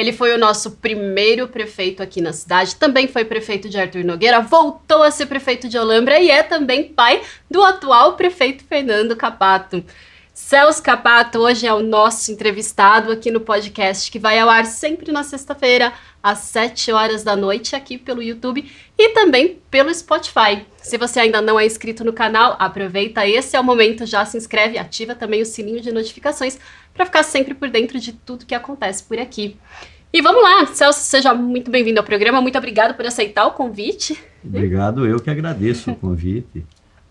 Ele foi o nosso primeiro prefeito aqui na cidade, também foi prefeito de Arthur Nogueira, voltou a ser prefeito de Olambra e é também pai do atual prefeito Fernando Cappato. Celso Cappato hoje é o nosso entrevistado aqui no podcast, que vai ao ar sempre na sexta-feira, às 7 horas da noite, aqui pelo YouTube e também pelo Spotify. Se você ainda não é inscrito no canal, aproveita, esse é o momento, já se inscreve e ativa também o sininho de notificações para ficar sempre por dentro de tudo que acontece por aqui. E vamos lá, Celso, seja muito bem-vindo ao programa, muito obrigado por aceitar o convite. Obrigado, eu que agradeço o convite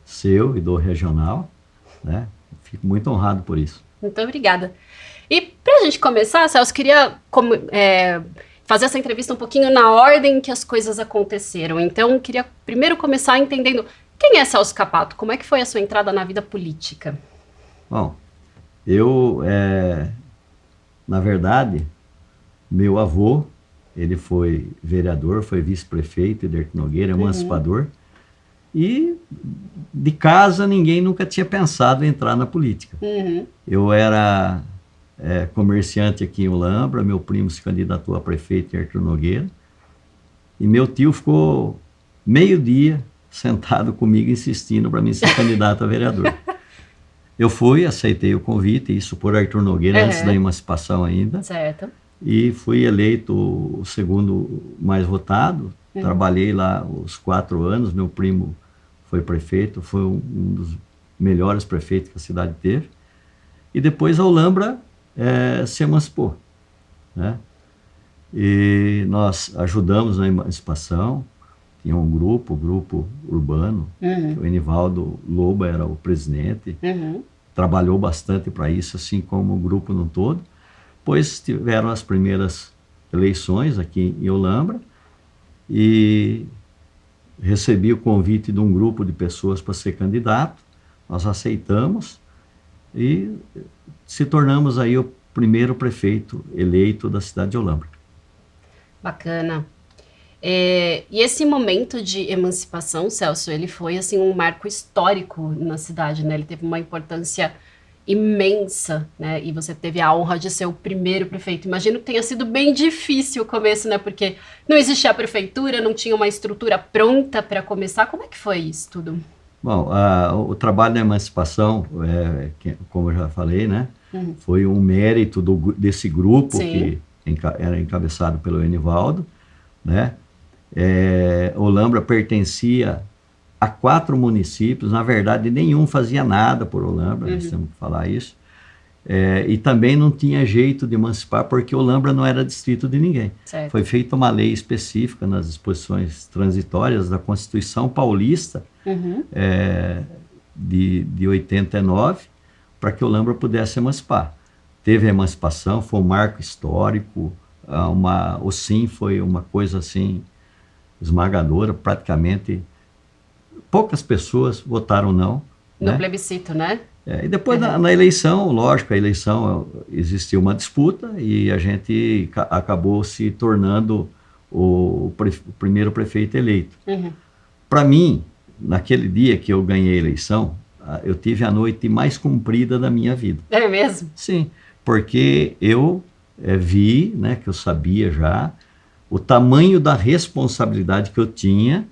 seu e do Regional, né? Fico muito honrado por isso. Muito obrigada. E para a gente começar, Celso, queria fazer essa entrevista um pouquinho na ordem que as coisas aconteceram. Então, queria primeiro começar entendendo quem é Celso Cappato, como é que foi a sua entrada na vida política? Bom, eu, na verdade, meu avô, ele foi vereador, foi vice-prefeito de Arthur Nogueira, emancipador, e de casa ninguém nunca tinha pensado em entrar na política. Eu era comerciante aqui em Olambra, meu primo se candidatou a prefeito em Arthur Nogueira, e meu tio ficou meio-dia sentado comigo insistindo para mim ser candidato a vereador. Eu fui, aceitei o convite, isso por Arthur Nogueira, antes da emancipação ainda. Certo. E fui eleito o segundo mais votado. Trabalhei lá os 4 anos, meu primo foi prefeito, foi um dos melhores prefeitos que a cidade teve. E depois a Olambra se emancipou, né? E nós ajudamos na emancipação, tinha um grupo, o grupo urbano, que o Enivaldo Loba era o presidente, trabalhou bastante para isso, assim como o grupo no todo. Depois tiveram as primeiras eleições aqui em Olambra, e recebi o convite de um grupo de pessoas para ser candidato, nós aceitamos e se tornamos aí o primeiro prefeito eleito da cidade de Olambra. Bacana. E esse momento de emancipação, Celso, ele foi assim um marco histórico na cidade, né? Ele teve uma importância imensa, né? E você teve a honra de ser o primeiro prefeito. Imagino que tenha sido bem difícil o começo, né? Porque não existia a prefeitura, não tinha uma estrutura pronta para começar. Como é que foi isso tudo? Bom, o trabalho da emancipação, como eu já falei, né? Foi um mérito desse grupo. Sim. Que era encabeçado pelo Enivaldo, né? Olambra pertencia a 4 municípios, na verdade nenhum fazia nada por Olambra, nós temos que falar isso, e também não tinha jeito de emancipar porque Olambra não era distrito de ninguém. Certo. Foi feita uma lei específica nas disposições transitórias da Constituição Paulista de 89 para que Olambra pudesse emancipar. Teve a emancipação, foi um marco histórico, o sim foi uma coisa assim esmagadora, praticamente poucas pessoas votaram não. No né? plebiscito, né? E depois na eleição, lógico, a eleição existiu uma disputa e a gente acabou se tornando o primeiro prefeito eleito. Para mim, naquele dia que eu ganhei a eleição, eu tive a noite mais comprida da minha vida. É mesmo? Sim, porque eu vi, né, que eu sabia já, o tamanho da responsabilidade que eu tinha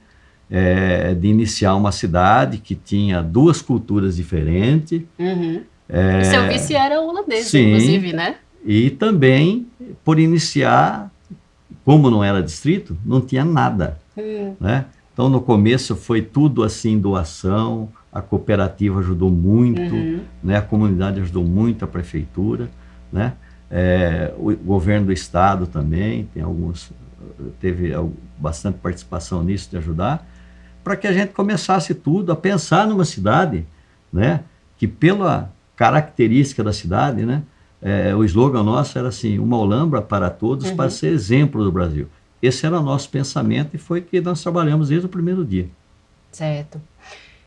de iniciar uma cidade que tinha 2 culturas diferentes. E seu vice era holandês, sim, inclusive, né? E também por iniciar, como não era distrito, não tinha nada. Né? Então no começo foi tudo assim, doação, a cooperativa ajudou muito, né? A comunidade ajudou muito, a prefeitura, né? O governo do estado também teve bastante participação nisso de ajudar, para que a gente começasse tudo a pensar numa cidade, né, que pela característica da cidade, né, o slogan nosso era assim, uma Olambra para todos, para ser exemplo do Brasil. Esse era o nosso pensamento e foi que nós trabalhamos desde o primeiro dia. Certo.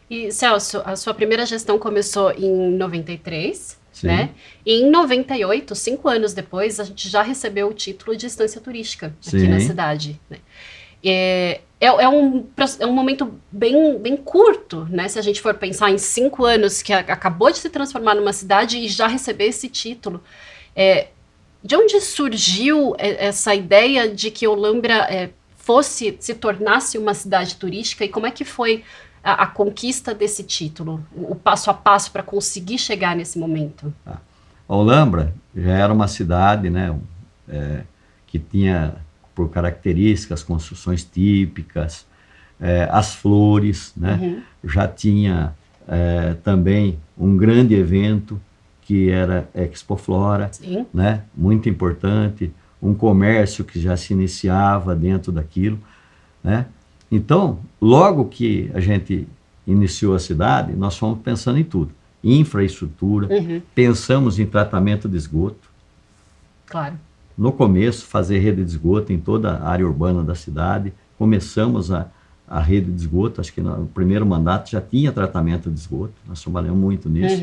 E Celso, a sua primeira gestão começou em 93, Sim. né? E em 98, 5 anos depois, a gente já recebeu o título de estância turística aqui na cidade, né? É um momento bem curto, né? Se a gente for pensar em 5 anos que acabou de se transformar numa cidade e já receber esse título. De onde surgiu essa ideia de que Olambra se tornasse uma cidade turística, e como é que foi a conquista desse título, o passo a passo para conseguir chegar nesse momento? Olambra já era uma cidade, né, que tinha por características construções típicas, as flores, né, já tinha também um grande evento que era Expo Flora, né, muito importante, um comércio que já se iniciava dentro daquilo, né. Então, logo que a gente iniciou a cidade, nós fomos pensando em tudo. Infraestrutura, pensamos em tratamento de esgoto. Claro. No começo, fazer rede de esgoto em toda a área urbana da cidade. Começamos a rede de esgoto, acho que no primeiro mandato já tinha tratamento de esgoto, nós trabalhamos muito nisso.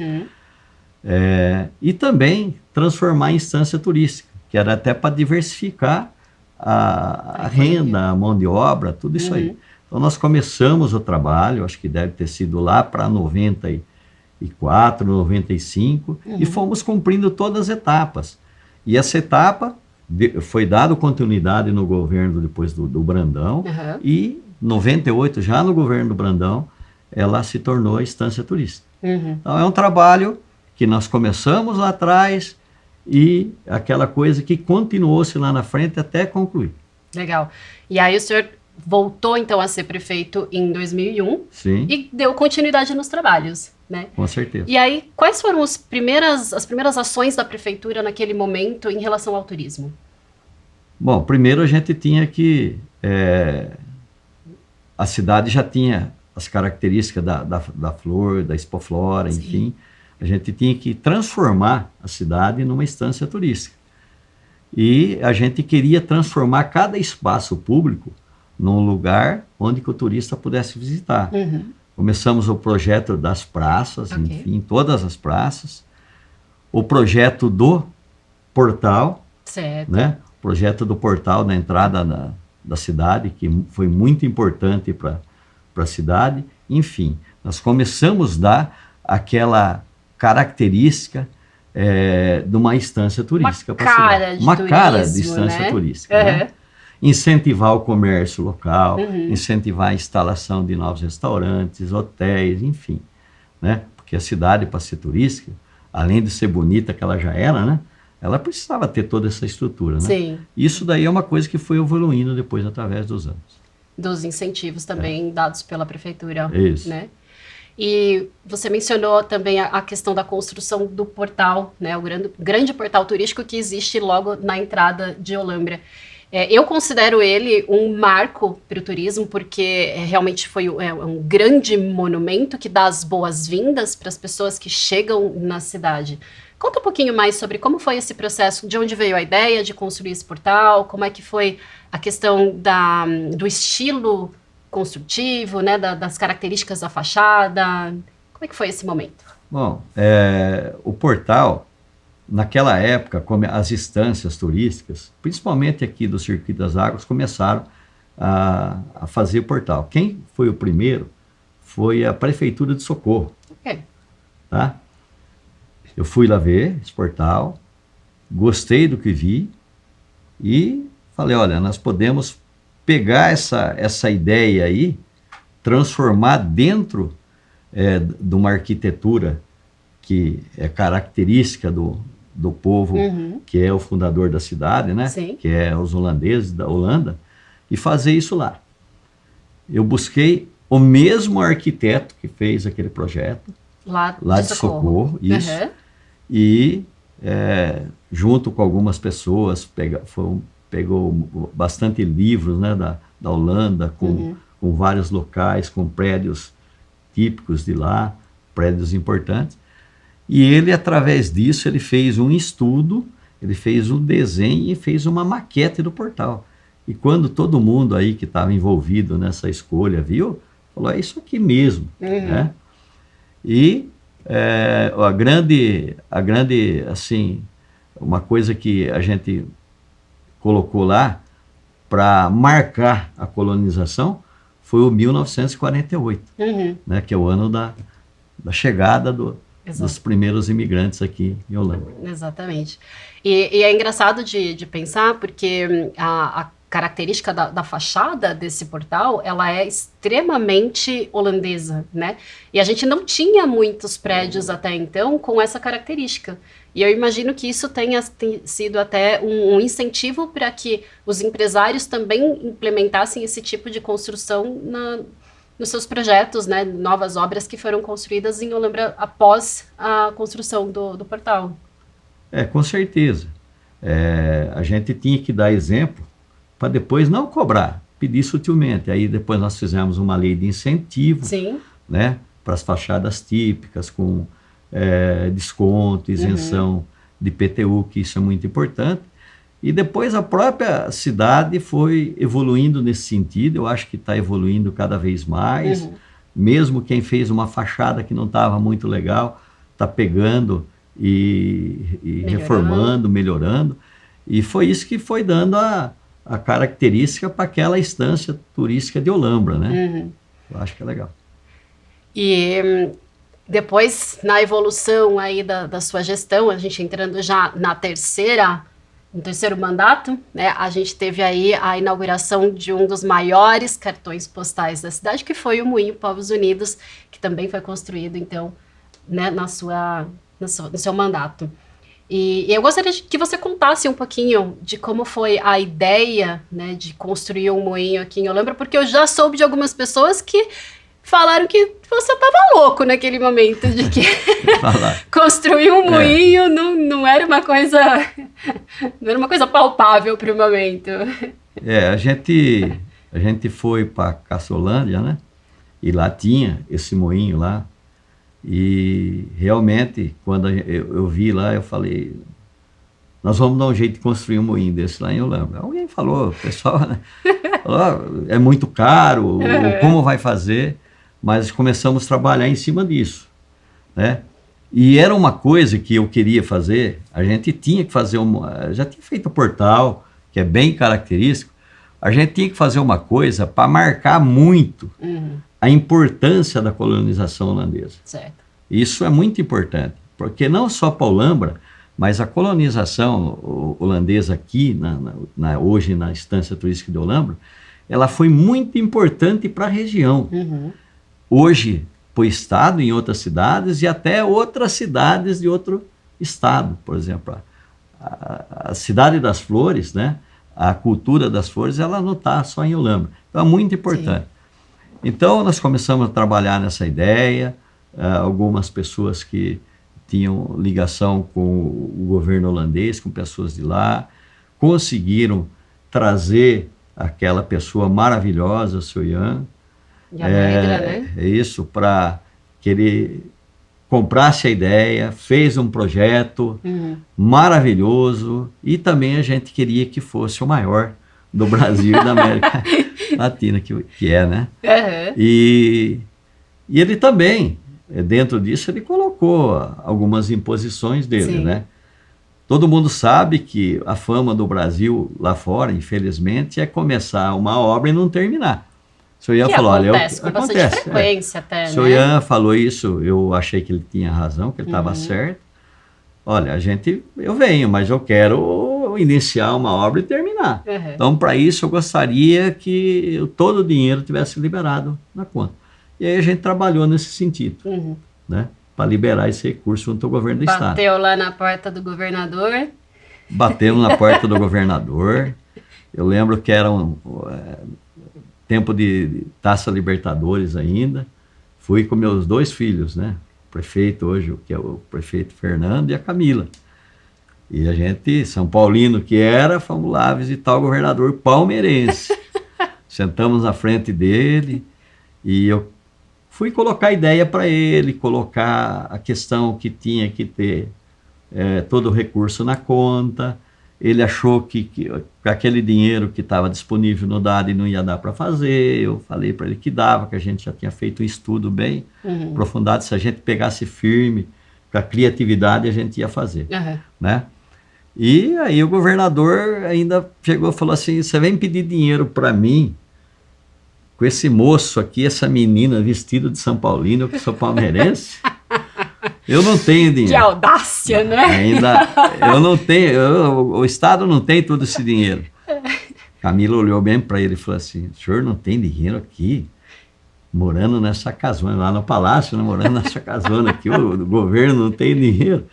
E também transformar em instância turística, que era até para diversificar a renda, a mão de obra, tudo isso aí. Então nós começamos o trabalho, acho que deve ter sido lá para 94, 95, e fomos cumprindo todas as etapas. E essa etapa foi dada continuidade no governo depois do Brandão, e 98, já no governo do Brandão, ela se tornou a instância turística. Então é um trabalho que nós começamos lá atrás e aquela coisa que continuou-se lá na frente até concluir. Legal. E aí o senhor voltou então a ser prefeito em 2001. Sim. E deu continuidade nos trabalhos, né? Com certeza. E aí, quais foram as primeiras ações da prefeitura naquele momento em relação ao turismo? Bom, primeiro a gente tinha que... a cidade já tinha as características da flor, da Expo Flora, enfim. A gente tinha que transformar a cidade numa instância turística. E a gente queria transformar cada espaço público num lugar onde que o turista pudesse visitar. Começamos o projeto das praças, enfim, todas as praças. O projeto do portal, né? O projeto do portal na entrada da cidade, que foi muito importante para a cidade. Enfim, nós começamos a dar aquela característica de uma instância turística para a cidade. Uma cara de instância turística. Né? Incentivar o comércio local, incentivar a instalação de novos restaurantes, hotéis, enfim. Né? Porque a cidade, para ser turística, além de ser bonita que ela já era, né? Ela precisava ter toda essa estrutura. Né? Sim. Isso daí é uma coisa que foi evoluindo depois através dos anos. Dos incentivos também dados pela prefeitura. Isso. Né? E você mencionou também a questão da construção do portal, né? O grande portal turístico que existe logo na entrada de Olambra. Eu considero ele um marco para o turismo, porque realmente foi um grande monumento que dá as boas-vindas para as pessoas que chegam na cidade. Conta um pouquinho mais sobre como foi esse processo, de onde veio a ideia de construir esse portal, como é que foi a questão do estilo construtivo, né, das características da fachada. Como é que foi esse momento? Bom, o portal, naquela época, as instâncias turísticas, principalmente aqui do Circuito das Águas, começaram a fazer o portal. Quem foi o primeiro foi a Prefeitura de Socorro. Tá? Eu fui lá ver esse portal, gostei do que vi e falei, olha, nós podemos pegar essa ideia aí, transformar dentro de uma arquitetura que é característica do povo, que é o fundador da cidade, né? Que é os holandeses da Holanda, e fazer isso lá. Eu busquei o mesmo arquiteto que fez aquele projeto, lá de Socorro, isso, e junto com algumas pessoas, pegou bastante livros, né, da Holanda, com vários locais, com prédios típicos de lá, prédios importantes. E ele, através disso, ele fez um estudo, ele fez um desenho e fez uma maquete do portal. E quando todo mundo aí que estava envolvido nessa escolha viu, falou, é isso aqui mesmo. Né? E a grande, assim, uma coisa que a gente colocou lá para marcar a colonização foi o 1948, né, que é o ano da chegada dos primeiros imigrantes aqui em Olambra. Exatamente. E é engraçado de pensar, porque a característica da fachada desse portal, ela é extremamente holandesa, né? E a gente não tinha muitos prédios até então com essa característica. E eu imagino que isso tenha sido até um incentivo para que os empresários também implementassem esse tipo de construção nos seus projetos, né? Novas obras que foram construídas em Olambra após a construção do portal. Com certeza. A gente tinha que dar exemplo para depois não cobrar, pedir sutilmente. Aí depois nós fizemos uma lei de incentivo, Sim. né, para as fachadas típicas, com desconto, isenção de IPTU, que isso é muito importante. E depois a própria cidade foi evoluindo nesse sentido. Eu acho que está evoluindo cada vez mais. Mesmo quem fez uma fachada que não estava muito legal, está pegando e reformando, melhorando. E foi isso que foi dando a característica para aquela estância turística de Olambra, né? Eu acho que é legal. E depois, na evolução aí da sua gestão, a gente entrando já no terceiro mandato, né, a gente teve aí a inauguração de um dos maiores cartões postais da cidade, que foi o Moinho Povos Unidos, que também foi construído, então, né, no seu mandato. E eu gostaria que você contasse um pouquinho de como foi a ideia, né, de construir um moinho aqui em Olambra, porque eu já soube de algumas pessoas que falaram que você estava louco naquele momento, de que construir um moinho não era uma coisa palpável para o momento. A gente foi para Caçolândia, né? E lá tinha esse moinho lá. E realmente, quando eu vi lá, eu falei, nós vamos dar um jeito de construir um moinho desse lá em Olambra. Alguém falou, o pessoal, né? Falou, é muito caro, como vai fazer? Mas começamos a trabalhar em cima disso, né? E era uma coisa que eu queria fazer, a gente tinha que fazer já tinha feito o portal, que é bem característico, a gente tinha que fazer uma coisa para marcar muito a importância da colonização holandesa. Certo. Isso é muito importante, porque não só para Olambra, mas a colonização holandesa aqui, hoje na Estância Turística de Olambra, ela foi muito importante para a região. Hoje, para o estado, em outras cidades, e até outras cidades de outro estado. Por exemplo, a Cidade das Flores, né? A cultura das flores, ela não está só em Olambra. Então, é muito importante. Sim. Então, nós começamos a trabalhar nessa ideia. Algumas pessoas que tinham ligação com o governo holandês, com pessoas de lá, conseguiram trazer aquela pessoa maravilhosa, o seu Jan, né? Isso, para que ele comprasse a ideia, fez um projeto maravilhoso, e também a gente queria que fosse o maior do Brasil e da América Latina, que é, né? E ele também, dentro disso, ele colocou algumas imposições dele, sim, né? Todo mundo sabe que a fama do Brasil lá fora, infelizmente, é começar uma obra e não terminar. O senhor Ian falou, olha, com bastante frequência até, né? O senhor Ian falou isso, eu achei que ele tinha razão, que ele estava certo. Olha, eu venho, mas eu quero iniciar uma obra e terminar. Então, para isso, eu gostaria que todo o dinheiro tivesse liberado na conta. E aí a gente trabalhou nesse sentido, né? Para liberar esse recurso junto ao governo do estado. Bateu lá na porta do governador. Batemos na porta do governador. Eu lembro que era tempo de Taça Libertadores ainda. Fui com meus 2 filhos, né? O prefeito hoje, que é o prefeito Fernando, e a Camila. E a gente, São Paulino que era, fomos lá visitar o governador palmeirense. Sentamos na frente dele e eu fui colocar a ideia para ele, colocar a questão que tinha que ter todo o recurso na conta. Ele achou que aquele dinheiro que estava disponível no dado e não ia dar para fazer. Eu falei para ele que dava, que a gente já tinha feito um estudo bem aprofundado. Se a gente pegasse firme, com a criatividade, a gente ia fazer, né? E aí o governador ainda chegou e falou assim, você vem pedir dinheiro para mim, com esse moço aqui, essa menina vestida de São Paulino, que sou palmeirense? Eu não tenho dinheiro. Que audácia, né? Ainda, eu não tenho, o Estado não tem todo esse dinheiro. Camila olhou bem para ele e falou assim, o senhor não tem dinheiro aqui? Morando nessa casona, lá no palácio, né? Morando nessa casona aqui, o governo não tem dinheiro.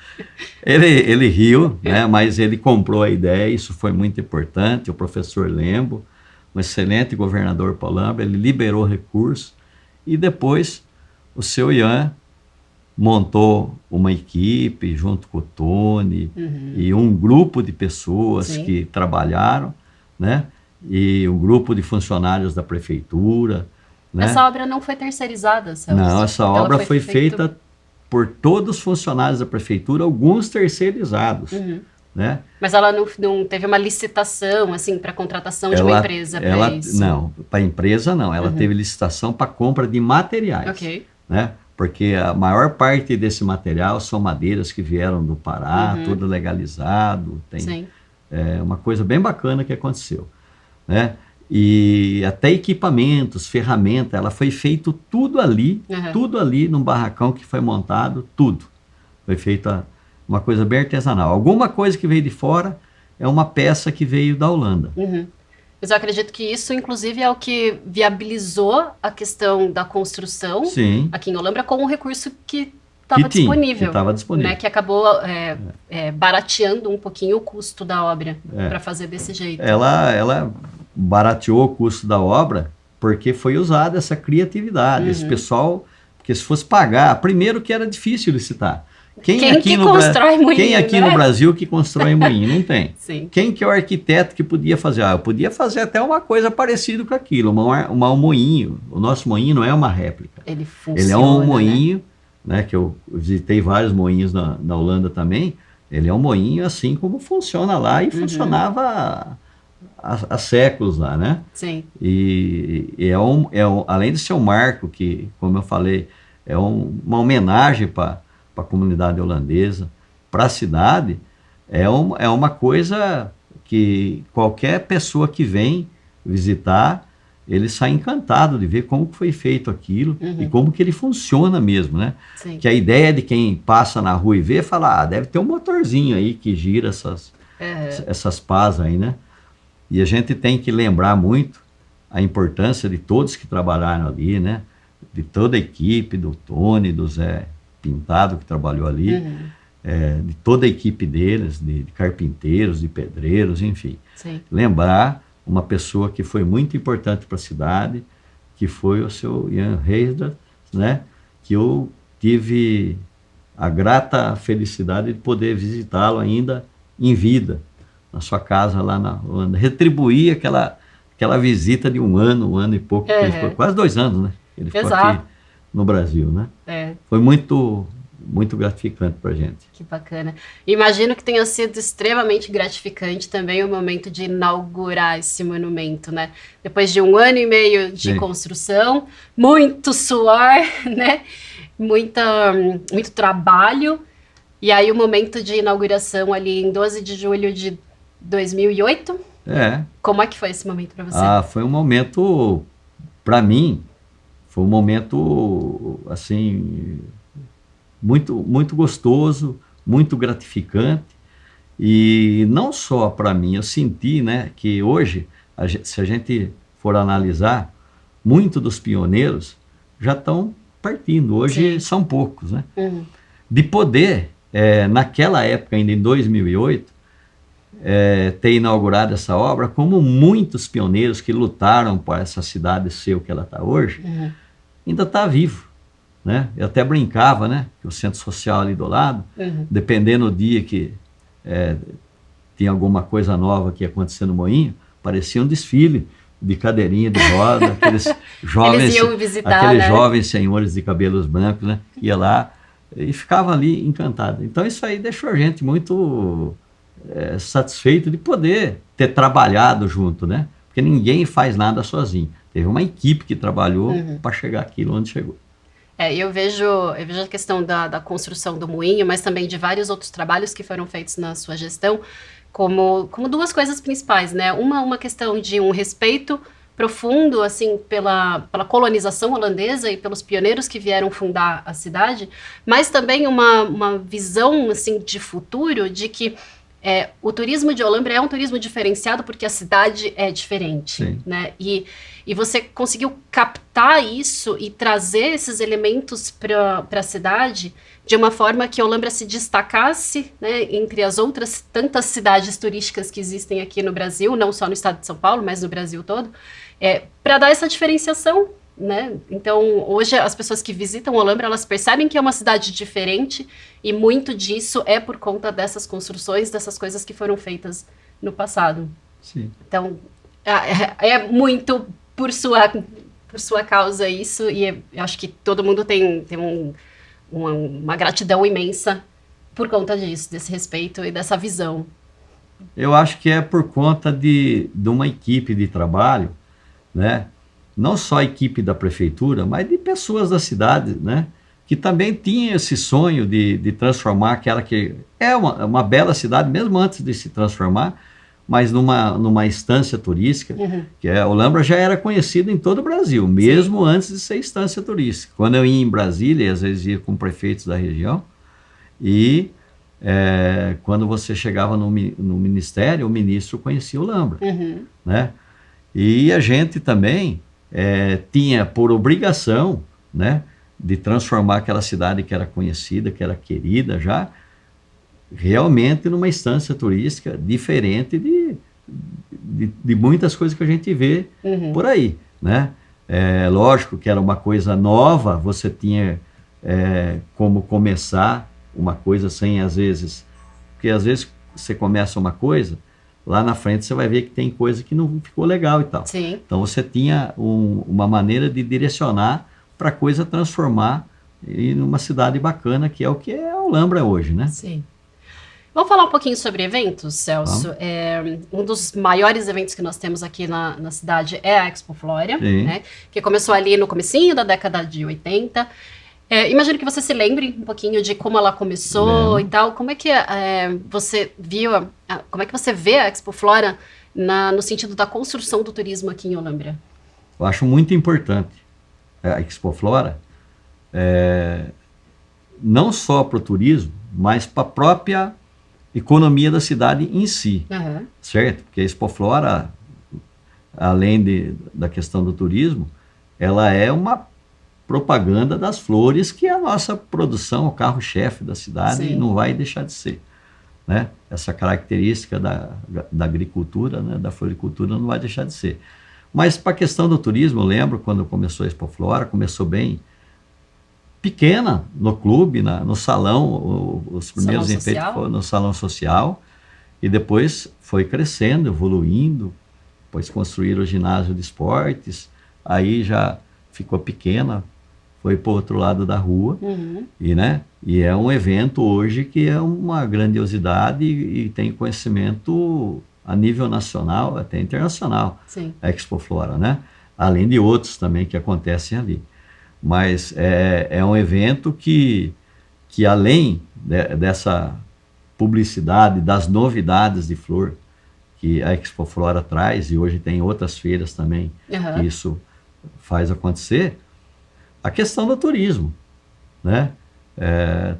Ele riu, né? Mas ele comprou a ideia, isso foi muito importante. O professor Lembo, um excelente governador Paulo Lambra, ele liberou recursos e depois o seu Ian montou uma equipe junto com o Tony e um grupo de pessoas Sim. que trabalharam, né? E um grupo de funcionários da prefeitura. Né? Essa obra não foi terceirizada, Celso? Não, essa obra foi feita por todos os funcionários da prefeitura, alguns terceirizados. Né? Mas ela não teve uma licitação assim, para contratação de uma empresa para isso? Não, para a empresa não. Ela teve licitação para compra de materiais. Ok. Né? Porque a maior parte desse material são madeiras que vieram do Pará, tudo legalizado. Tem uma coisa bem bacana que aconteceu. Né? E até equipamentos, ferramentas, ela foi feito tudo ali num barracão que foi montado, tudo. Foi feita uma coisa bem artesanal. Alguma coisa que veio de fora é uma peça que veio da Holanda. Mas eu acredito que isso, inclusive, é o que viabilizou a questão da construção aqui em Olambra com um recurso que estava disponível. Né, que acabou barateando um pouquinho o custo da obra para fazer desse jeito. Ela barateou o custo da obra porque foi usada essa criatividade. Esse pessoal, porque se fosse pagar, primeiro que era difícil licitar. Quem aqui no Brasil que constrói moinho? Não tem. Sim. Quem que é o arquiteto que podia fazer? Eu podia fazer até uma coisa parecida com aquilo, um moinho. O nosso moinho não é uma réplica. Ele funciona, ele é um moinho, né, que eu visitei vários moinhos na Holanda também. Ele é um moinho assim como funciona lá e funcionava há séculos lá, né? Sim. E além de ser um marco que, como eu falei, é uma homenagem para a comunidade holandesa, para a cidade, é uma coisa que qualquer pessoa que vem visitar, ele sai encantado de ver como que foi feito aquilo e como que ele funciona mesmo, né? Sim. Que a ideia de quem passa na rua e vê, fala, deve ter um motorzinho aí que gira essas pás aí, né? E a gente tem que lembrar muito a importância de todos que trabalharam ali, né? De toda a equipe, do Tony, do Zé Pintado, que trabalhou ali, de toda a equipe deles, de carpinteiros, de pedreiros, enfim. Sim. Lembrar uma pessoa que foi muito importante para a cidade, que foi o seu Ian Heisler, né? Que eu tive a grata felicidade de poder visitá-lo ainda em vida, na sua casa lá na Holanda. Retribuir aquela visita de um ano e pouco, que ele ficou, quase 2 anos, né? Ele ficou aqui no Brasil, né? Foi muito, muito gratificante para a gente. Que bacana. Imagino que tenha sido extremamente gratificante também o momento de inaugurar esse monumento, né? Depois de 1 ano e meio de construção, muito suor, né? Muito trabalho. E aí o momento de inauguração ali em 12 de julho de 2008. Como é que foi esse momento para você? Foi um momento, para mim, foi um momento, assim, muito, muito gostoso, muito gratificante. E não só para mim, eu senti, né, que hoje, se a gente for analisar, muitos dos pioneiros já estão partindo. Hoje são poucos, né? De poder, naquela época, ainda em 2008, ter inaugurado essa obra, como muitos pioneiros que lutaram para essa cidade ser o que ela está hoje, ainda está vivo, né? Eu até brincava, né, que o centro social ali do lado, dependendo do dia que tinha alguma coisa nova que ia acontecer no Moinho, parecia um desfile de cadeirinha de roda, aqueles jovens, eles iam visitar, né? jovens senhores de cabelos brancos, né, ia lá e ficava ali encantado. Então isso aí deixou a gente muito satisfeito de poder ter trabalhado junto, né? Porque ninguém faz nada sozinho. Teve uma equipe que trabalhou para chegar aquilo onde chegou. Eu vejo a questão da construção do moinho, mas também de vários outros trabalhos que foram feitos na sua gestão, como 2 coisas principais, né? Uma questão de um respeito profundo, assim, pela colonização holandesa e pelos pioneiros que vieram fundar a cidade, mas também uma visão, assim, de futuro, de que o turismo de Olambra é um turismo diferenciado porque a cidade é diferente, né? E você conseguiu captar isso e trazer esses elementos para a cidade de uma forma que Olambra se destacasse, né, entre as outras tantas cidades turísticas que existem aqui no Brasil, não só no estado de São Paulo, mas no Brasil todo, para dar essa diferenciação, né? Então, hoje as pessoas que visitam Olambra, elas percebem que é uma cidade diferente e muito disso é por conta dessas construções, dessas coisas que foram feitas no passado. Sim. Então, é muito por sua causa isso, e eu acho que todo mundo tem uma gratidão imensa por conta disso, desse respeito e dessa visão. Eu acho que é por conta de uma equipe de trabalho, né? Não só a equipe da prefeitura, mas de pessoas da cidade, né? Que também tinham esse sonho de transformar aquela que é uma bela cidade, mesmo antes de se transformar, mas numa instância turística, que Olambra já era conhecida em todo o Brasil, mesmo antes de ser instância turística. Quando eu ia em Brasília, às vezes ia com prefeitos da região, e quando você chegava no ministério, o ministro conhecia Olambra, né? E a gente também tinha por obrigação, né, de transformar aquela cidade que era conhecida, que era querida já, realmente numa instância turística diferente de muitas coisas que a gente vê por aí, né? Lógico que era uma coisa nova, você tinha como começar uma coisa sem, às vezes, porque às vezes você começa uma coisa, lá na frente você vai ver que tem coisa que não ficou legal e tal. Sim. Então você tinha uma maneira de direcionar para a coisa transformar em uma cidade bacana, que é o que é Olambra hoje, né? Sim. Vamos falar um pouquinho sobre eventos, Celso. Um dos maiores eventos que nós temos aqui na cidade é a Expo Flora, né, que começou ali no comecinho da década de 80. Imagino que você se lembre um pouquinho de como ela começou e tal. Como é que você viu, como é que você vê a Expo Flora no sentido da construção do turismo aqui em Olambra? Eu acho muito importante a Expo Flora, não só para o turismo, mas para a própria economia da cidade em si, certo? Porque a Expo Flora, além da questão do turismo, ela é uma propaganda das flores, que é a nossa produção, o carro-chefe da cidade, e não vai deixar de ser, né? Essa característica da agricultura, né, da floricultura, não vai deixar de ser. Mas para a questão do turismo, eu lembro quando começou a Expo Flora, começou bem pequena, no clube, no salão, os primeiros enfeites foram no salão social, e depois foi crescendo, evoluindo, depois construíram o ginásio de esportes, aí já ficou pequena, foi para o outro lado da rua, e é um evento hoje que é uma grandiosidade e tem conhecimento a nível nacional, até internacional, a Expo Flora, né? Além de outros também que acontecem ali. Mas é um evento que além dessa publicidade, das novidades de flor que a Expo Flora traz, e hoje tem outras feiras também que isso faz acontecer, a questão do turismo, né?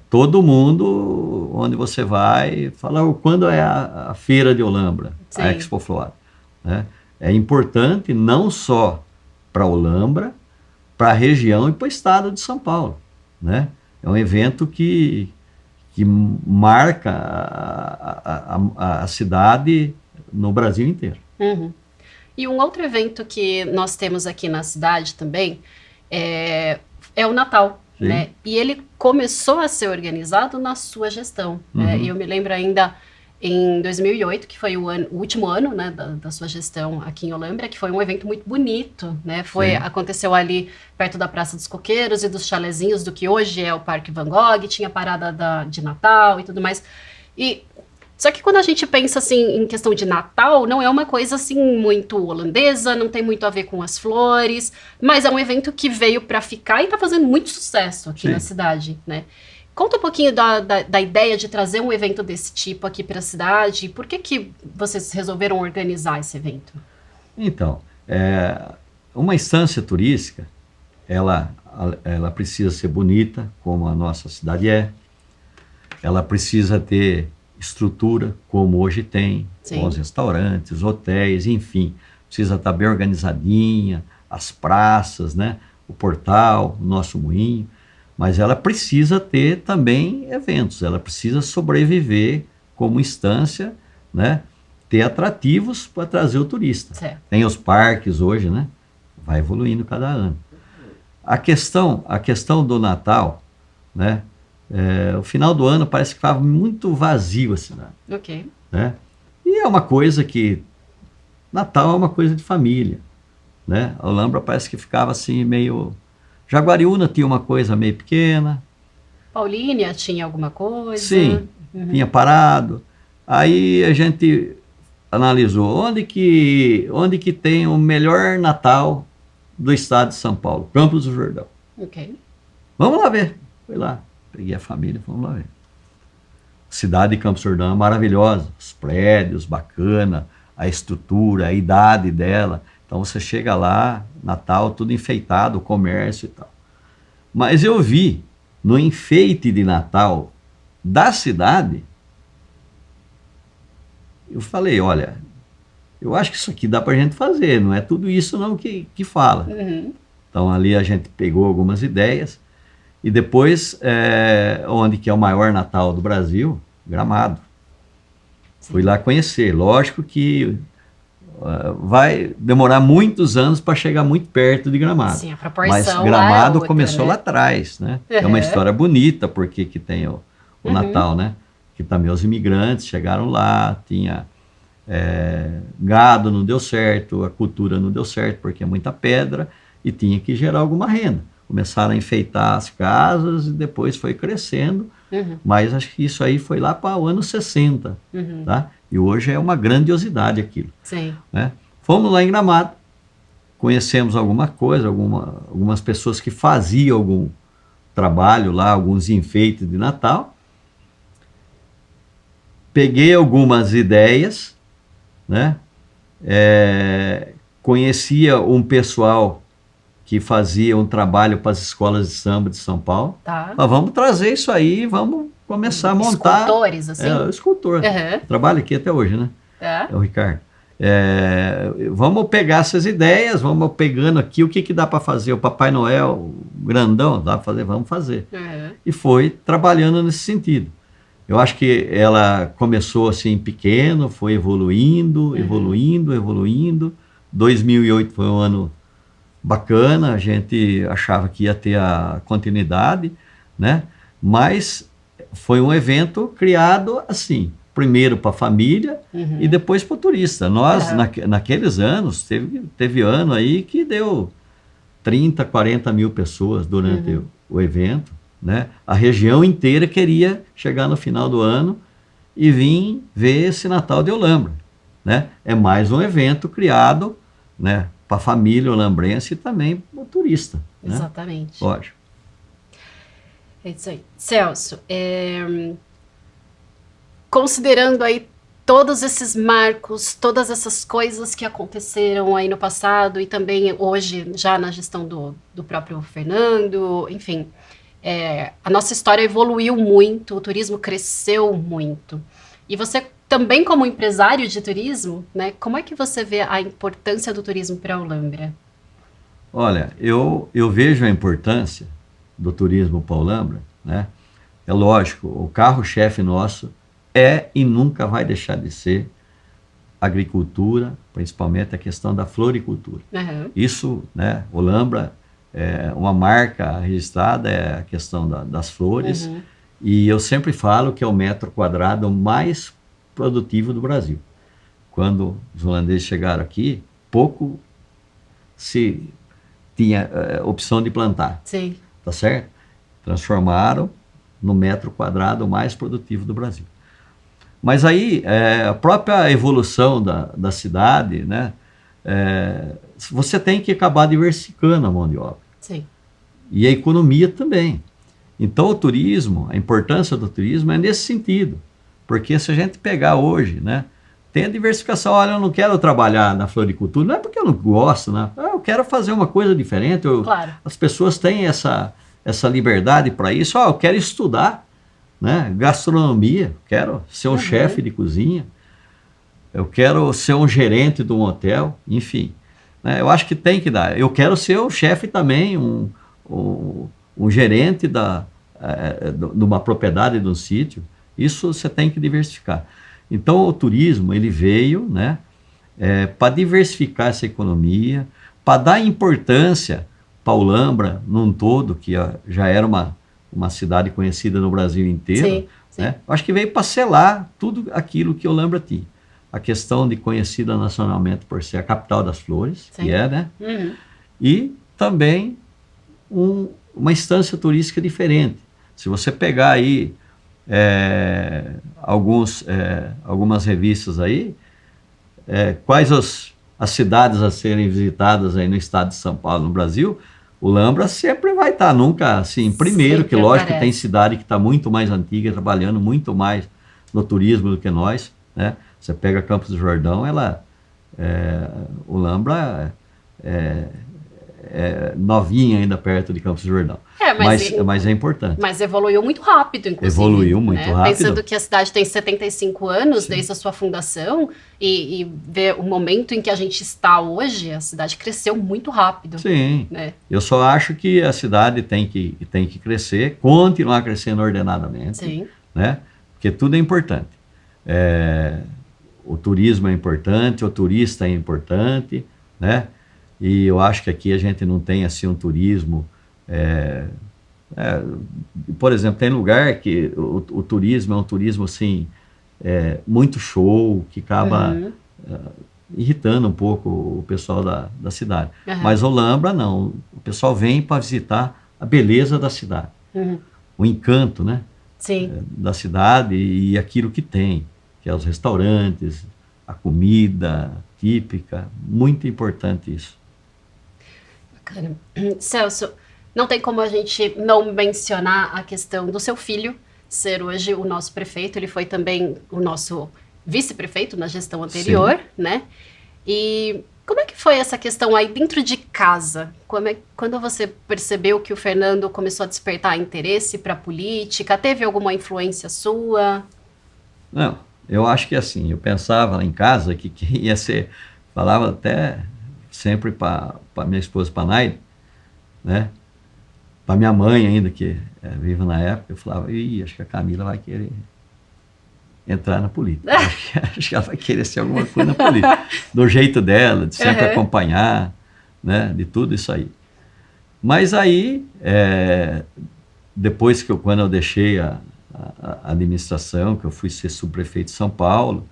Todo mundo, onde você vai, fala quando é a feira de Olambra, a Expo Flora, né? É importante não só para Olambra, para a região e para o estado de São Paulo, né? É um evento que marca a cidade no Brasil inteiro. E um outro evento que nós temos aqui na cidade também é o Natal, né? E ele começou a ser organizado na sua gestão, né? E eu me lembro ainda em 2008, que foi o último ano, né, da sua gestão aqui em Olambra, que foi um evento muito bonito, né? Aconteceu ali perto da Praça dos Coqueiros e dos chalezinhos do que hoje é o Parque Van Gogh, tinha parada de Natal e tudo mais. Só que quando a gente pensa assim em questão de Natal, não é uma coisa assim muito holandesa, não tem muito a ver com as flores, mas é um evento que veio para ficar e está fazendo muito sucesso aqui na cidade, né? Conta um pouquinho da ideia de trazer um evento desse tipo aqui para a cidade, e por que vocês resolveram organizar esse evento? Então, Uma instância turística, ela precisa ser bonita, como a nossa cidade é. Ela precisa ter estrutura, como hoje tem, bons restaurantes, hotéis, enfim. Precisa estar bem organizadinha, as praças, né? O portal, o nosso moinho. Mas ela precisa ter também eventos, ela precisa sobreviver como instância, né? Ter atrativos para trazer o turista. Certo. Tem os parques hoje, né? Vai evoluindo cada ano. A questão do Natal, né? O final do ano parece que estava muito vazio a cidade. Ok. Né? E é uma coisa que... Natal é uma coisa de família. Né? A Olambra parece que ficava assim meio... Jaguariúna tinha uma coisa meio pequena. Paulínia tinha alguma coisa? Sim, tinha parado. Aí a gente analisou onde que tem o melhor Natal do estado de São Paulo. Campos do Jordão. Ok. Vamos lá ver. Fui lá, peguei a família, vamos lá ver. Cidade de Campos do Jordão é maravilhosa. Os prédios, bacana, a estrutura, a idade dela. Então você chega lá, Natal, tudo enfeitado, o comércio e tal. Mas eu vi no enfeite de Natal da cidade, eu falei, olha, eu acho que isso aqui dá pra gente fazer, não é tudo isso não que fala. Então ali a gente pegou algumas ideias e depois, onde que é o maior Natal do Brasil? Gramado. Fui lá conhecer, lógico que vai demorar muitos anos para chegar muito perto de Gramado. Sim, a proporção. Mas Gramado outra, começou né? lá atrás, né? É uma história bonita, porque que tem o Natal, né? Que também os imigrantes chegaram lá, tinha gado, não deu certo, a cultura não deu certo, porque é muita pedra, e tinha que gerar alguma renda. Começaram a enfeitar as casas e depois foi crescendo, mas acho que isso aí foi lá para o ano 60, tá? E hoje é uma grandiosidade aquilo. Sim. Né? Fomos lá em Gramado, conhecemos alguma coisa, algumas pessoas que faziam algum trabalho lá, alguns enfeites de Natal. Peguei algumas ideias, né? Conhecia um pessoal que fazia um trabalho para as escolas de samba de São Paulo. Tá. Mas vamos trazer isso aí, vamos começar a montar. Escultores, assim? Escultor. Trabalha aqui até hoje, né? É o Ricardo. Vamos pegar essas ideias, vamos pegando aqui o que dá para fazer. O Papai Noel grandão, dá para fazer, vamos fazer. E foi trabalhando nesse sentido. Eu acho que ela começou assim pequeno, foi evoluindo, evoluindo. 2008 foi um ano bacana, a gente achava que ia ter a continuidade, né? Mas foi um evento criado assim, primeiro para a família e depois para o turista. Nós, naqueles anos, teve ano aí que deu 30, 40 mil pessoas durante o evento, né? A região inteira queria chegar no final do ano e vir ver esse Natal de Olambra, né? É mais um evento criado, né, para a família olambrense e também para o turista. Exatamente. Né? Lógico. É isso aí. Celso, considerando aí todos esses marcos, todas essas coisas que aconteceram aí no passado e também hoje já na gestão do próprio Fernando, enfim, a nossa história evoluiu muito, o turismo cresceu muito. E você também como empresário de turismo, né, como é que você vê a importância do turismo para a Olambra? Olha, eu vejo a importância do turismo para a Olambra, né? É lógico, o carro-chefe nosso e nunca vai deixar de ser agricultura, principalmente a questão da floricultura. Isso, né, Olambra é uma marca registrada, é a questão das flores, e eu sempre falo que é o metro quadrado mais produtivo do Brasil. Quando os holandeses chegaram aqui, pouco se tinha opção de plantar. Sim. Tá certo? Transformaram no metro quadrado mais produtivo do Brasil. Mas aí, a própria evolução da cidade, né? Você tem que acabar diversificando a mão de obra. Sim. E a economia também. Então o turismo, a importância do turismo é nesse sentido. Porque se a gente pegar hoje, né, tem a diversificação. Olha, eu não quero trabalhar na floricultura, não é porque eu não gosto, né? Eu quero fazer uma coisa diferente. Claro. As pessoas têm essa liberdade para isso. Eu quero estudar, né? Gastronomia, quero ser um chefe de cozinha, eu quero ser um gerente de um hotel, enfim. Né? Eu acho que tem que dar. Eu quero ser o chefe também, um gerente de uma propriedade, de um sítio. Isso você tem que diversificar. Então, o turismo, ele veio, né, para diversificar essa economia, para dar importância para Olambra num todo, que já era uma cidade conhecida no Brasil inteiro. Sim, sim. Né? Acho que veio para selar tudo aquilo que Olambra tinha. A questão de conhecida nacionalmente por ser a capital das flores, Sim. que é, né? Uhum. E também uma instância turística diferente. Se você pegar aí algumas revistas aí, quais as cidades a serem visitadas aí no estado de São Paulo, no Brasil, Olambra sempre vai estar, nunca assim, primeiro, Sempre que lógico que aparece. tem cidade que está muito mais antiga, trabalhando muito mais no turismo do que nós, né? Você pega Campos do Jordão, Olambra novinha ainda perto de Campos do Jordão. Mas é importante. Mas evoluiu muito rápido, inclusive. Evoluiu muito rápido. Pensando que a cidade tem 75 anos desde a sua fundação e ver o momento em que a gente está hoje, a cidade cresceu muito rápido. Sim. Né? Eu só acho que a cidade tem que crescer, continuar crescendo ordenadamente. Sim. Né? Porque tudo é importante. O turismo é importante, o turista é importante, né? E eu acho que aqui a gente não tem assim um turismo. Por exemplo, tem lugar que o turismo é um turismo assim, muito show, que acaba irritando um pouco o pessoal da cidade. Uhum. Mas Olambra não. O pessoal vem para visitar a beleza da cidade, o encanto, né? Sim. Da cidade e aquilo que tem, que é os restaurantes, a comida típica, muito importante isso. Bacana. Celso, não tem como a gente não mencionar a questão do seu filho ser hoje o nosso prefeito. Ele foi também o nosso vice-prefeito na gestão anterior, né? E como é que foi essa questão aí dentro de casa? Quando você percebeu que o Fernando começou a despertar interesse para a política, teve alguma influência sua? Não, eu acho que assim, eu pensava lá em casa que ia ser, falava até sempre para minha esposa, para a Naide, né? Para minha mãe ainda, que vive na época, eu falava, acho que a Camila vai querer entrar na política. Acho que ela vai querer ser alguma coisa na política. Do jeito dela, de sempre acompanhar, né? De tudo isso aí. Mas aí, depois quando eu deixei a administração, que eu fui ser subprefeito de São Paulo,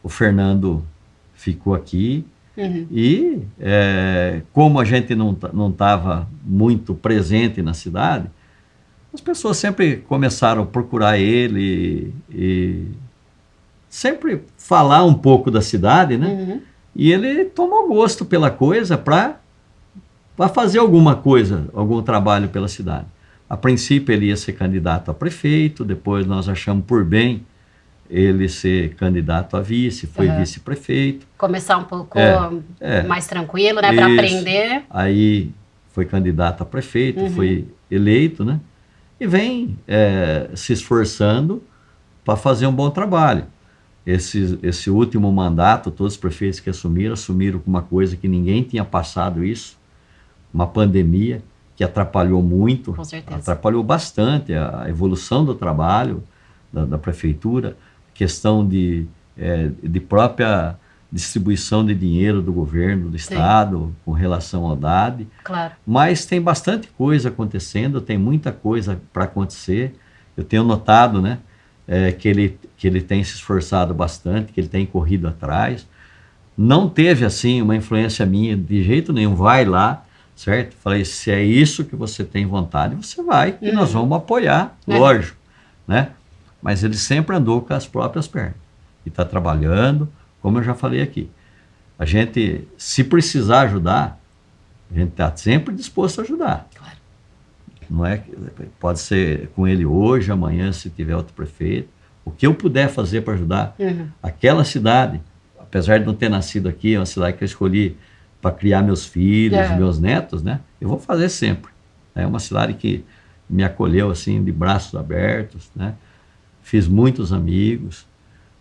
o Fernando ficou aqui. E como a gente não estava muito presente na cidade, as pessoas sempre começaram a procurar ele e sempre falar um pouco da cidade, né? E ele tomou gosto pela coisa para fazer alguma coisa, algum trabalho pela cidade. A princípio ele ia ser candidato a prefeito, depois nós achamos por bem ele ser candidato a vice, foi vice-prefeito. Começar um pouco mais tranquilo, né, para aprender. Aí foi candidato a prefeito, foi eleito, né? E vem se esforçando para fazer um bom trabalho. Esse último mandato, todos os prefeitos que assumiram com uma coisa que ninguém tinha passado isso, uma pandemia que atrapalhou muito, com certeza. Atrapalhou bastante a evolução do trabalho da prefeitura, questão de própria distribuição de dinheiro do governo, do Estado, com relação ao DAD. Claro. Mas tem bastante coisa acontecendo, tem muita coisa para acontecer. Eu tenho notado, né, que ele tem se esforçado bastante, que ele tem corrido atrás. Não teve, assim, uma influência minha de jeito nenhum. Vai lá, certo? Falei, se é isso que você tem vontade, você vai, e nós vamos apoiar, lógico, né? Mas ele sempre andou com as próprias pernas. E está trabalhando, como eu já falei aqui. A gente, se precisar ajudar, a gente está sempre disposto a ajudar. Claro. Não é, pode ser com ele hoje, amanhã, se tiver outro prefeito. O que eu puder fazer para ajudar aquela cidade, apesar de não ter nascido aqui, é uma cidade que eu escolhi para criar meus filhos, meus netos, né? Eu vou fazer sempre. É uma cidade que me acolheu assim de braços abertos, né? Fiz muitos amigos.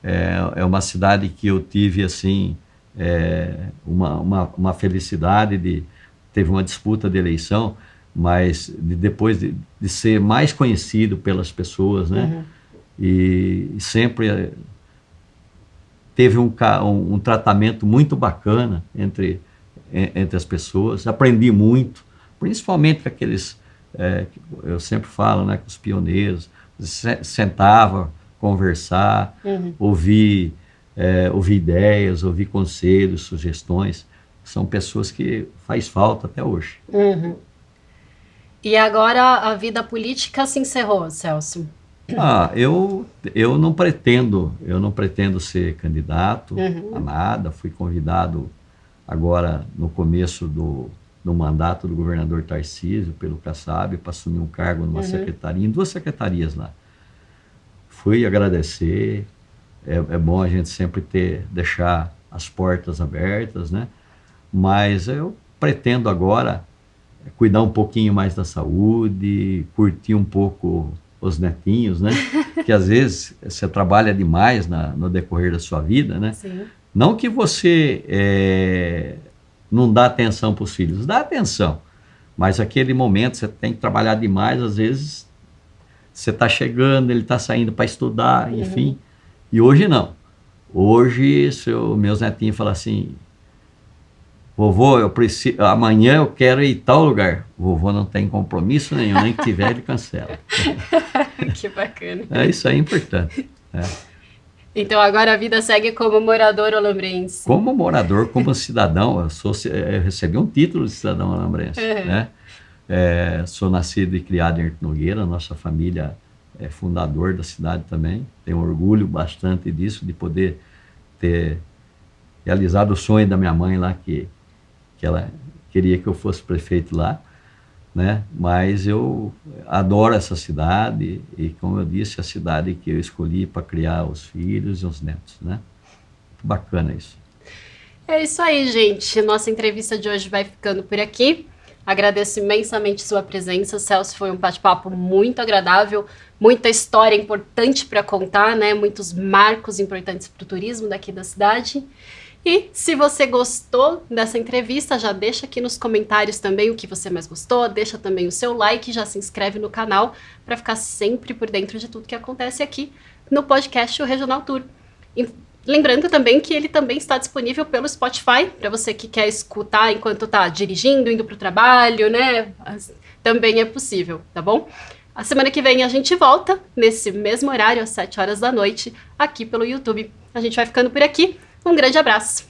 É uma cidade que eu tive assim uma felicidade teve uma disputa de eleição, mas depois de ser mais conhecido pelas pessoas, né? E sempre teve um tratamento muito bacana entre as pessoas. Aprendi muito, principalmente com aqueles, eu sempre falo, né, com os pioneiros. Sentava, conversar, ouvir ideias, ouvir conselhos, sugestões. São pessoas que faz falta até hoje. E agora a vida política se encerrou, Celso? Eu não pretendo ser candidato a nada. Fui convidado agora no começo do mandato do governador Tarcísio pelo Kassab para assumir um cargo numa secretaria, em 2 secretarias lá. Fui agradecer. É bom a gente sempre deixar as portas abertas, né? Mas eu pretendo agora cuidar um pouquinho mais da saúde, curtir um pouco os netinhos, né? Que às vezes você trabalha demais no decorrer da sua vida, né? Sim. Não que você não dá atenção para os filhos, dá atenção, mas aquele momento você tem que trabalhar demais, às vezes você está chegando, ele está saindo para estudar, enfim. E hoje não. Hoje meus netinhos falam assim: vovô, amanhã eu quero ir em tal lugar. Vovô não tem compromisso nenhum, nem que tiver ele cancela. Que bacana. Isso aí é importante. Então agora a vida segue como morador olambrense. Como morador, como cidadão, eu recebi um título de cidadão olambrense, né? Sou nascido e criado em Ayrton Nogueira, nossa família é fundador da cidade também. Tenho orgulho bastante disso, de poder ter realizado o sonho da minha mãe lá, que ela queria que eu fosse prefeito lá, né? Mas eu adoro essa cidade e, como eu disse, a cidade que eu escolhi para criar os filhos e os netos, né? Muito bacana isso. É isso aí, gente. Nossa entrevista de hoje vai ficando por aqui. Agradeço imensamente sua presença, Celso. Foi um bate-papo muito agradável, muita história importante para contar, né? Muitos marcos importantes para o turismo daqui da cidade. E se você gostou dessa entrevista, já deixa aqui nos comentários também o que você mais gostou, deixa também o seu like, já se inscreve no canal para ficar sempre por dentro de tudo que acontece aqui no podcast O Regional Tour. E lembrando também que ele também está disponível pelo Spotify, para você que quer escutar enquanto está dirigindo, indo para o trabalho, né? Também é possível, tá bom? A semana que vem a gente volta, nesse mesmo horário, às 7 horas da noite, aqui pelo YouTube. A gente vai ficando por aqui. Um grande abraço!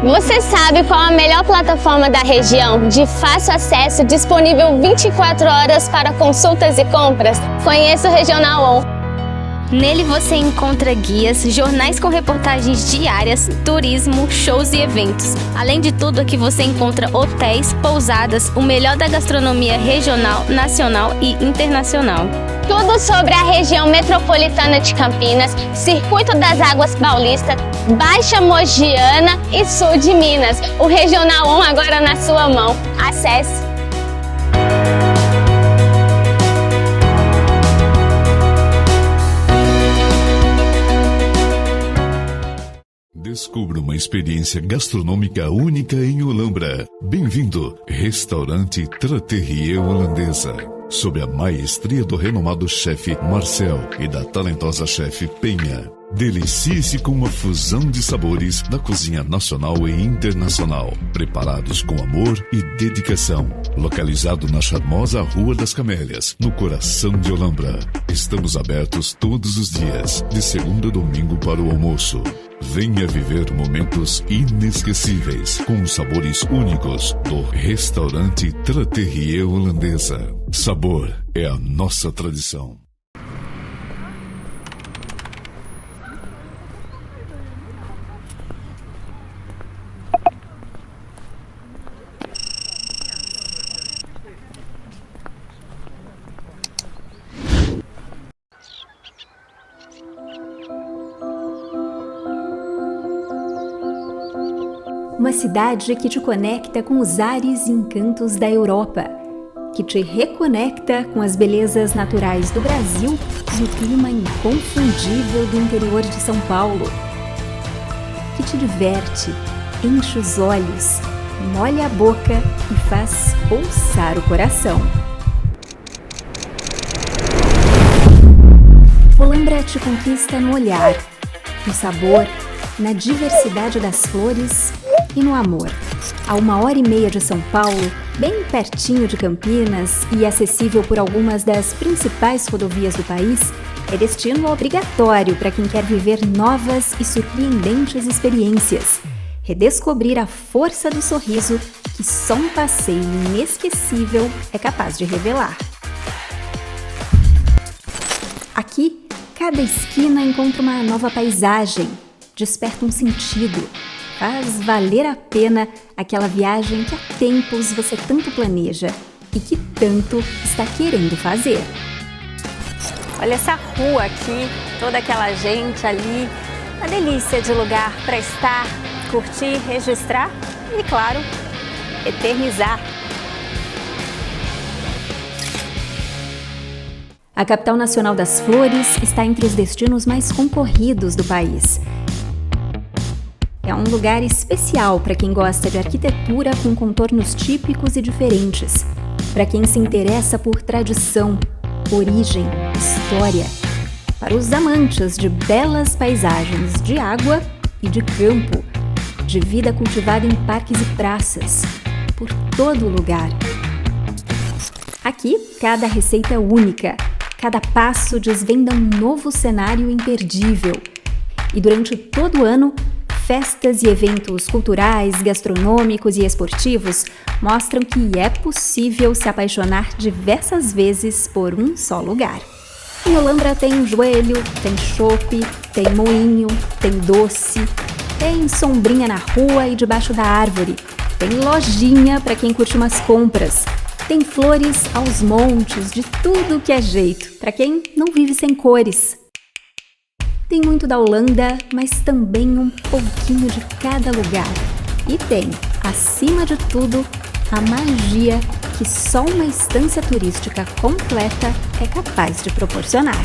Você sabe qual a melhor plataforma da região, de fácil acesso, disponível 24 horas para consultas e compras? Conheça o Regional On. Nele você encontra guias, jornais com reportagens diárias, turismo, shows e eventos. Além de tudo, aqui você encontra hotéis, pousadas, o melhor da gastronomia regional, nacional e internacional. Tudo sobre a região metropolitana de Campinas, Circuito das Águas Paulista, Baixa Mogiana e Sul de Minas. O Regional On agora na sua mão. Acesse! Descubra uma experiência gastronômica única em Olambra. Bem-vindo, Restaurante Trattoria Holandesa. Sob a maestria do renomado chefe Marcel e da talentosa chefe Penha. Delicie-se com uma fusão de sabores da cozinha nacional e internacional, preparados com amor e dedicação. Localizado na charmosa Rua das Camélias, no coração de Olambra. Estamos abertos todos os dias, de segunda a domingo para o almoço. Venha viver momentos inesquecíveis com os sabores únicos do Restaurante Trattoria Holandesa. Sabor é a nossa tradição. Uma cidade que te conecta com os ares e encantos da Europa, que te reconecta com as belezas naturais do Brasil e o clima inconfundível do interior de São Paulo, que te diverte, enche os olhos, molha a boca e faz pulsar o coração. Olambra te conquista no olhar, no sabor, na diversidade das flores e no amor. A 1h30 de São Paulo, bem pertinho de Campinas e acessível por algumas das principais rodovias do país, é destino obrigatório para quem quer viver novas e surpreendentes experiências. Redescobrir a força do sorriso que só um passeio inesquecível é capaz de revelar. Aqui, cada esquina encontra uma nova paisagem, desperta um sentido, faz valer a pena aquela viagem que há tempos você tanto planeja e que tanto está querendo fazer. Olha essa rua aqui, toda aquela gente ali, uma delícia de lugar para estar, curtir, registrar e, claro, eternizar. A capital nacional das flores está entre os destinos mais concorridos do país. É um lugar especial para quem gosta de arquitetura com contornos típicos e diferentes, para quem se interessa por tradição, origem, história, para os amantes de belas paisagens de água e de campo, de vida cultivada em parques e praças, por todo lugar. Aqui, cada receita é única, cada passo desvenda um novo cenário imperdível. E durante todo o ano, festas e eventos culturais, gastronômicos e esportivos mostram que é possível se apaixonar diversas vezes por um só lugar. Em Olambra tem joelho, tem chopp, tem moinho, tem doce, tem sombrinha na rua e debaixo da árvore, tem lojinha para quem curte umas compras, tem flores aos montes, de tudo que é jeito, para quem não vive sem cores. Tem muito da Holanda, mas também um pouquinho de cada lugar. E tem, acima de tudo, a magia que só uma estância turística completa é capaz de proporcionar.